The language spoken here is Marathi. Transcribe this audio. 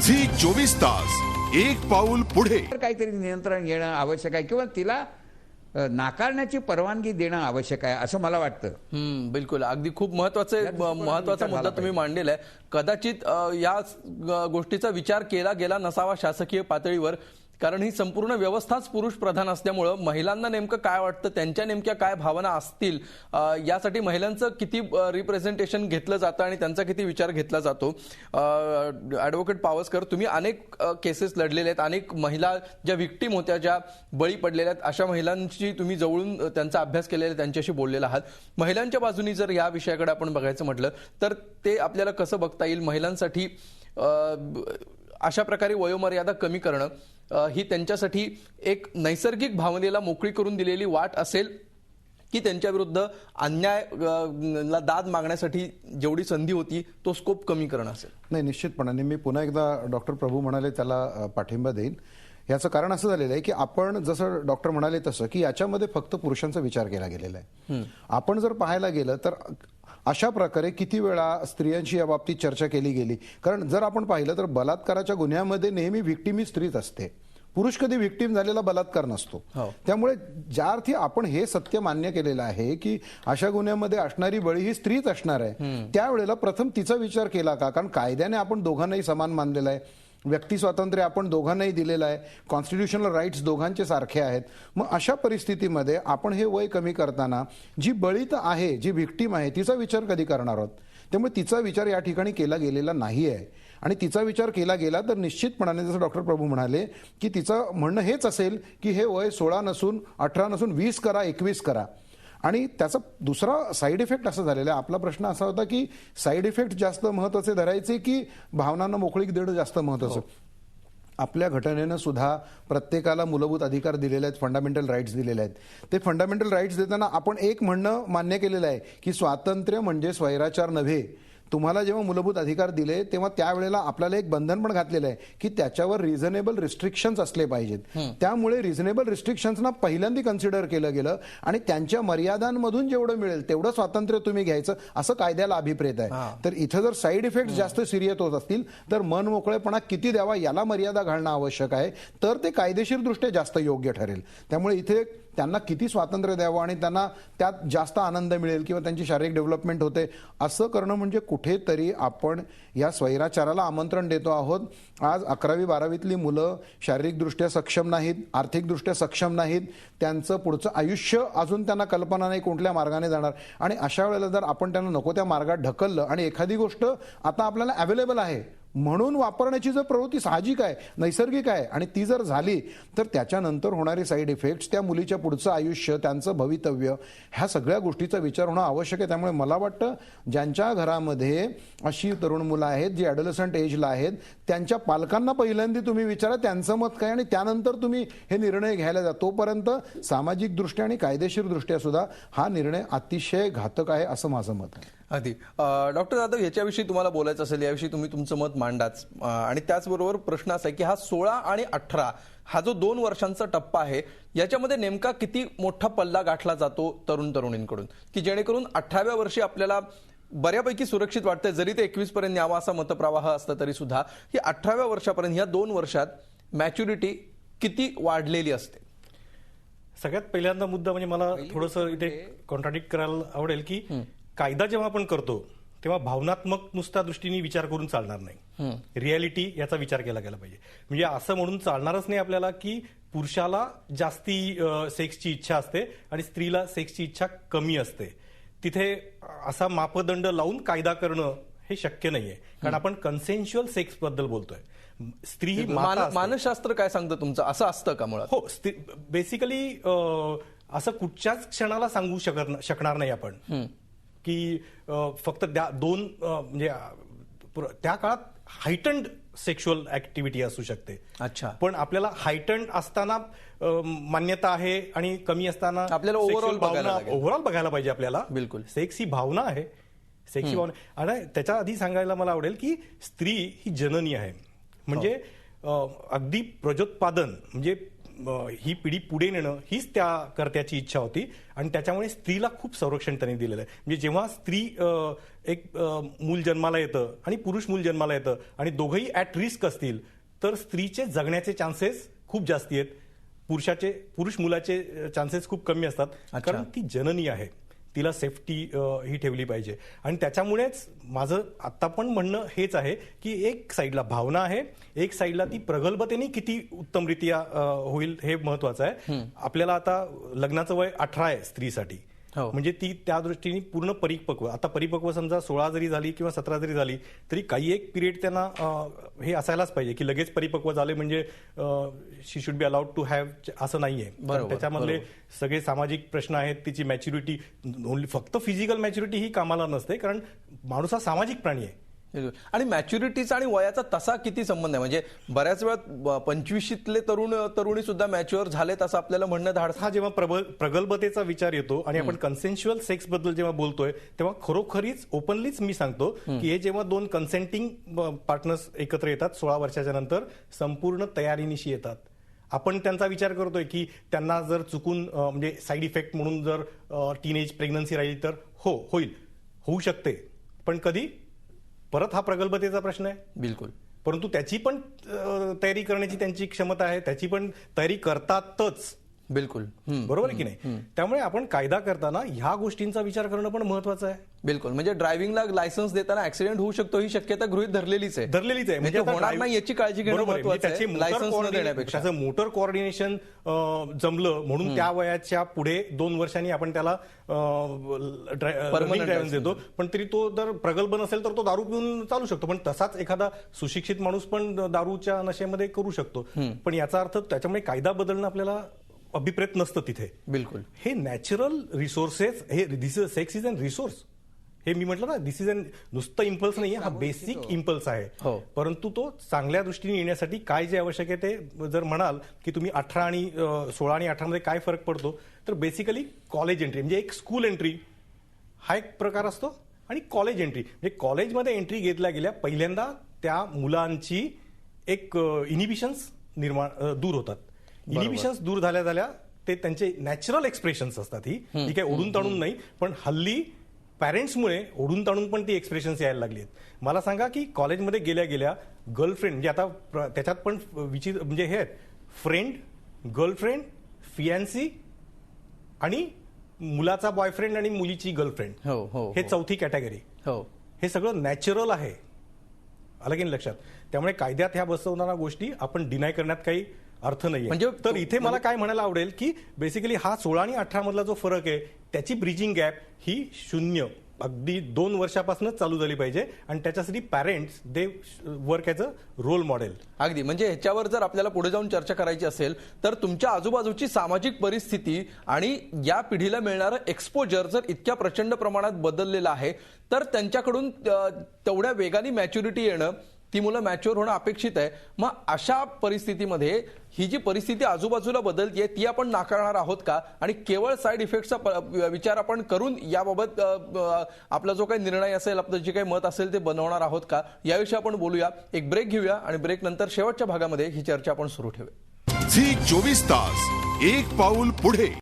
झी 24 तास एक पाऊल पुढे. काहीतरी नियंत्रण घेणं आवश्यक आहे किंवा तिला नाकारण्याची परवानगी देणं आवश्यक आहे असं मला वाटतं. बिलकुल, अगदी खूप महत्वाचा मुद्दा तुम्ही मांडलेला आहे. कदाचित या गोष्टीचा विचार केला गेला नसावा शासकीय पातळीवर, कारण ही संपूर्ण व्यवस्थाच पुरुष प्रधान असल्यामुळे महिलांना नेमकं काय वाटतं, त्यांच्या नेमक्या काय भावना असतील, यासाठी महिलांचं किती रिप्रेझेंटेशन घेतलं जातं आणि त्यांचा किती विचार घेतला जातो. ॲडव्होकेट पावसकर, तुम्ही अनेक केसेस लढलेले आहेत, अनेक महिला ज्या विक्टीम होत्या, ज्या बळी पडलेल्या आहेत, अशा महिलांची तुम्ही जवळून त्यांचा अभ्यास केलेला, त्यांच्याशी बोललेला आहात. महिलांच्या बाजूनी जर या विषयाकडे आपण बघायचं म्हटलं तर ते आपल्याला कसं बघता येईल? महिलांसाठी अशा प्रकारे वयोमर्यादा कमी करणं ही त्यांच्यासाठी एक नैसर्गिक भावनेला मोकळी करून दिलेली वाट असेल की त्यांच्याविरुद्ध अन्यायाला दाद मागण्यासाठी जेवढी संधी होती तो स्कोप कमी करणं असेल? नाही, निश्चितपणाने मी पुन्हा एकदा डॉक्टर प्रभू म्हणाले त्याला पाठिंबा देईन. याचं कारण असं झालेलं आहे की आपण जसं डॉक्टर म्हणाले तसं की याच्यामध्ये फक्त पुरुषांचा विचार केला गेलेला आहे. आपण जर पाहायला गेलं तर अशा प्रकारे किती वेळा स्त्रियांची या बाबतीत चर्चा केली गेली. कारण जर आपण पाहिलं तर बलात्काराच्या गुन्ह्यामध्ये नेहमी व्हिक्टीम ही स्त्रीच असते, पुरुष कधी व्हिक्टीम झालेला बलात्कार नसतो. त्यामुळे ज्या अर्थी आपण हे सत्य मान्य केलेलं आहे की अशा गुन्ह्यामध्ये असणारी बळी ही स्त्रीच असणार आहे, त्यावेळेला प्रथम तिचा विचार केला का? कारण कायद्याने आपण दोघांनाही समान मानलेलं आहे, व्यक्ती स्वातंत्र्य आपण दोघांनाही दिलेलं आहे, कॉन्स्टिट्यूशनल राईट्स दोघांचे सारखे आहेत. मग अशा परिस्थितीमध्ये आपण हे वय कमी करताना जी बळीत आहे, जी व्हिक्टीम आहे, तिचा विचार कधी करणार आहोत? त्यामुळे तिचा विचार या ठिकाणी केला गेलेला नाही आहे. आणि तिचा विचार केला गेला तर निश्चितपणाने जसं डॉक्टर प्रभू म्हणाले की तिचं म्हणणं हेच असेल की हे वय 16 नसून 18 नसून 20 करा, 21 करा. आणि त्याचा दुसरा साईड इफेक्ट असा झालेला आहे. आपला प्रश्न असा होता की साईड इफेक्ट जास्त महत्वाचे धरायचे की भावनांना मोकळीक देणं जास्त महत्वाचं? आपल्या घटनेनं सुद्धा प्रत्येकाला मूलभूत अधिकार दिलेले आहेत, फंडामेंटल राईट्स दिलेले आहेत. ते फंडामेंटल राईट्स देताना आपण एक म्हणणं मान्य केलेलं आहे की स्वातंत्र्य म्हणजे स्वैराचार नव्हे. तुम्हाला जेव्हा मूलभूत अधिकार दिले तेव्हा त्यावेळेला आपल्याला एक बंधन पण घातलेलं आहे की त्याच्यावर रिझनेबल रिस्ट्रिक्शन्स असले पाहिजेत. त्यामुळे रिझनेबल रिस्ट्रिक्शन्सना पहिल्यांदा कन्सिडर केलं गेलं आणि त्यांच्या मर्यादांमधून जेवढं मिळेल तेवढं स्वातंत्र्य तुम्ही घ्यायचं असं कायद्याला अभिप्रेत आहे. तर इथं जर साईड इफेक्ट जास्त सिरियस होत असतील तर मन मोकळेपणा किती द्यावा याला मर्यादा घालणं आवश्यक आहे, तर ते कायदेशीरदृष्ट्या जास्त योग्य ठरेल. त्यामुळे इथे त्यांना किती स्वातंत्र्य द्यावं आणि त्यांना त्यात जास्त आनंद मिळेल किंवा त्यांची शारीरिक डेव्हलपमेंट होते असं करणं म्हणजे कुठेतरी आपण या स्वैराचाराला आमंत्रण देतो आहोत. आज 11वी 12वीतली मुलं शारीरिकदृष्ट्या सक्षम नाहीत, आर्थिकदृष्ट्या सक्षम नाहीत, त्यांचं पुढचं आयुष्य अजून त्यांना कल्पना नाही कोणत्या मार्गाने जाणार. आणि अशा वेळेला जर आपण त्यांना नको त्या मार्गात ढकललं आणि एखादी गोष्ट आता आपल्याला अवेलेबल आहे म्हणून वापरण्याची जर प्रवृत्ती साहजिक आहे, नैसर्गिक आहे आणि ती जर झाली तर त्याच्यानंतर होणारे साईड इफेक्ट्स, त्या मुलीच्या पुढचं आयुष्य, त्यांचं भवितव्य, ह्या सगळ्या गोष्टीचा विचार होणं आवश्यक आहे. त्यामुळे मला वाटतं ज्यांच्या घरामध्ये अशी तरुण मुलं आहेत जी ॲडोलसंट एजला आहेत त्यांच्या पालकांना पहिल्यांदा तुम्ही विचारा त्यांचं मत काय आणि त्यानंतर तुम्ही हे निर्णय घ्यायला जा. तोपर्यंत सामाजिकदृष्ट्या आणि कायदेशीरदृष्ट्या सुद्धा हा निर्णय अतिशय घातक आहे असं माझं मत आहे. अगदी. डॉक्टर जाधव, याच्याविषयी तुम्हाला बोलायचं असेल, याविषयी तुम्ही तुमचं मत मांडाच. आणि त्याचबरोबर प्रश्न असा आहे की हा 16 आणि 18 हा जो 2 वर्षांचा टप्पा आहे याच्यामध्ये नेमका किती मोठा पल्ला गाठला जातो तरुण तरुणींकडून की जेणेकरून 18व्या वर्षी आपल्याला बऱ्यापैकी सुरक्षित वाटतंय, जरी ते 21 पर्यंत यावा असा मतप्रवाह असला तरी सुद्धा ही 18व्या वर्षापर्यंत या 2 वर्षात मॅच्युरिटी किती वाढलेली असते? सगळ्यात पहिल्यांदा मुद्दा म्हणजे मला थोडंसं इथे कॉन्ट्राडिक्ट करायला आवडेल की कायदा जेव्हा आपण करतो तेव्हा भावनात्मक नुसत्या दृष्टीने विचार करून चालणार नाही, रियालिटी याचा विचार केला गेला पाहिजे. म्हणजे असं म्हणून चालणारच नाही आपल्याला की पुरुषाला जास्ती सेक्सची इच्छा असते आणि स्त्रीला सेक्सची इच्छा कमी असते. तिथे असा मापदंड लावून कायदा करणं हे शक्य नाहीये, कारण आपण कन्सेन्शुअल सेक्स बद्दल बोलतोय. स्त्री ही मानसशास्त्र काय सांगतं तुमचं, असं असतं का मुळात? हो, बेसिकली असं कुठच्याच क्षणाला सांगू शकणार नाही आपण की फक्त दोन म्हणजे त्या काळात हायटंड सेक्शुअल ऍक्टिव्हिटी असू शकते. अच्छा. पण आपल्याला हायटंड असताना मान्यता आहे आणि कमी असताना आपल्याला ओव्हरऑल बघायला पाहिजे. आपल्याला बिलकुल सेक्स ही भावना आहे, सेक्स ही भावना. आणि त्याच्या आधी सांगायला मला आवडेल की स्त्री ही जननी आहे. म्हणजे अगदी प्रजोत्पादन म्हणजे ही पिढी पुढे नेणं हीच त्या कर्त्याची इच्छा होती आणि त्याच्यामुळे स्त्रीला खूप संरक्षण त्यांनी दिलेलं आहे. म्हणजे जेव्हा स्त्री एक मूल जन्माला येतं आणि पुरुष मूल जन्माला येतं आणि दोघंही ॲट रिस्क असतील तर स्त्रीचे जगण्याचे चान्सेस खूप जास्ती आहेत. पुरुष मुलाचे चान्सेस खूप कमी असतात, कारण ती जननी आहे, तिला सेफ्टी ही ठेवली पाहिजे. आणि त्याच्यामुळेच माझं आता पण म्हणणं हेच आहे की एक साईडला भावना आहे, एक साईडला ती प्रगल्भतेने किती उत्तमरित्या होईल हे महत्वाचं आहे. आपल्याला आता लग्नाचं वय 18 आहे स्त्रीसाठी, म्हणजे ती त्या दृष्टीने पूर्ण परिपक्व, आता परिपक्व समजा 16 जरी झाली किंवा 17 जरी झाली तरी काही एक पिरियड त्यांना हे असायलाच पाहिजे की लगेच परिपक्व झाले म्हणजे she should be allowed to have, असं नाहीये. त्याच्यामधले सगळे सामाजिक प्रश्न आहेत, तिची मॅच्युरिटी, फक्त फिजिकल मॅच्युरिटी ही कामाला नसते, कारण माणूस हा सामाजिक प्राणी आहे. आणि मॅच्युरिटीचा आणि वयाचा तसा किती संबंध आहे? म्हणजे बऱ्याच वेळा 25शीतले तरुणी सुद्धा मॅच्युअर झालेत असं आपल्याला म्हणणं धाडस. हा जेव्हा प्रगल्भतेचा विचार येतो आणि आपण कन्सेन्शुअल सेक्स बद्दल जेव्हा बोलतोय तेव्हा खरोखरीच ओपनलीच मी सांगतो की हे जेव्हा दोन कन्सेंटिंग पार्टनर्स एकत्र येतात 16 वर्षाच्या नंतर, संपूर्ण तयारीनिशी येतात. आपण त्यांचा विचार करतोय की त्यांना जर चुकून म्हणजे साईड इफेक्ट म्हणून जर टीनेज प्रेग्नन्सी राहिली तर होऊ शकते, पण कधी परत हा प्रगल्भतेचा प्रश्न आहे. बिलकुल. परंतु त्याची पण तयारी करण्याची त्यांची क्षमता आहे, त्याची पण तयारी करतातच. बिलकुल. बरोबर आहे की नाही? त्यामुळे आपण कायदा करताना ह्या गोष्टींचा विचार करणं पण महत्वाचं आहे. बिलकुल. म्हणजे ड्रायव्हिंगला लायसन्स देताना ऍक्सिडेंट होऊ शकतो ही शक्यता गृहीत धरलेलीच आहे. म्हणजे होणार नाही याची काळजी घेणं महत्वाचं आहे, लायसन्स न देण्यापेक्षा. त्याचं मोटर कोऑर्डिनेशन जमलं म्हणून त्या वयाच्या पुढे 2 वर्षांनी आपण त्याला ड्रायव्हिंग देतो, पण तरी तो जर प्रगल्भ नसेल तर तो दारू पिऊन चालू शकतो. पण तसाच एखादा सुशिक्षित माणूस पण दारूच्या नशेमध्ये करू शकतो. पण याचा अर्थ त्याच्यामुळे कायदा बदलणं आपल्याला अभिप्रेत नसतं तिथे. बिलकुल. हे नॅचरल रिसोर्सेस, हे this is sex is an resource. हे मी म्हटलं ना, दिस इज अन नुसतं इम्पल्स नाही, हा बेसिक इम्पल्स आहे. परंतु तो चांगल्या दृष्टीने येण्यासाठी काय जे आवश्यक आहे ते जर म्हणाल की तुम्ही 18 आणि 16 आणि 18 मध्ये काय फरक पडतो, तर बेसिकली कॉलेज एंट्री म्हणजे एक स्कूल एंट्री हा एक प्रकार असतो आणि कॉलेज एंट्री म्हणजे कॉलेजमध्ये एंट्री घेतल्या गेल्या पहिल्यांदा त्या मुलांची एक इनिबिशन्स दूर होतात. इनिबिशन्स दूर झाल्या ते त्यांचे नॅचरल एक्सप्रेशन्स असतात. ही काही ओढून ताणून नाही, पण हल्ली पॅरेंट्समुळे ओढून ताणून पण ती एक्सप्रेशन्स यायला लागली आहेत. मला सांगा की कॉलेजमध्ये गेल्या गर्लफ्रेंड म्हणजे आता त्याच्यात पण विचित्र म्हणजे हे आहेत, फ्रेंड, गर्लफ्रेंड, फियांसी आणि मुलाचा बॉयफ्रेंड आणि मुलीची गर्लफ्रेंड, हे चौथी कॅटेगरी. हे सगळं नॅचरल आहे, आलं की लक्षात? त्यामुळे कायद्यात ह्या बसवणाऱ्या गोष्टी आपण डिनाय करण्यात काही अर्थ नाही. म्हणजे तर इथे मला काय म्हणायला आवडेल की बेसिकली हा 16 आणि 18 मधला जो फरक आहे त्याची ब्रिजिंग गॅप ही 0 अगदी 2 वर्षापासूनच चालू झाली पाहिजे आणि त्याच्यासाठी parents they work as a role model. अगदी. म्हणजे ह्याच्यावर जर आपल्याला पुढे जाऊन चर्चा करायची असेल तर तुमच्या आजूबाजूची सामाजिक परिस्थिती आणि या पिढीला मिळणारं एक्सपोजर जर इतक्या प्रचंड प्रमाणात बदललेलं आहे तर त्यांच्याकडून तेवढ्या वेगाने मॅच्युरिटी येणं, ती मुलं मॅच्युअर होणं अपेक्षित आहे. मग अशा परिस्थितीमध्ये ही जी परिस्थिती आजूबाजूला बदलतीये ती आपण नाकारणार आहोत का? आणि केवळ साईड इफेक्टचा विचार आपण करून याबाबत आपला जो काही निर्णय असेल, आपलं जे काही मत असेल ते बनवणार आहोत का? याविषयी आपण बोलूया. एक ब्रेक घेऊया आणि ब्रेक नंतर शेवटच्या भागामध्ये ही चर्चा आपण सुरू ठेवूया. झी 24 तास, एक पाऊल पुढे.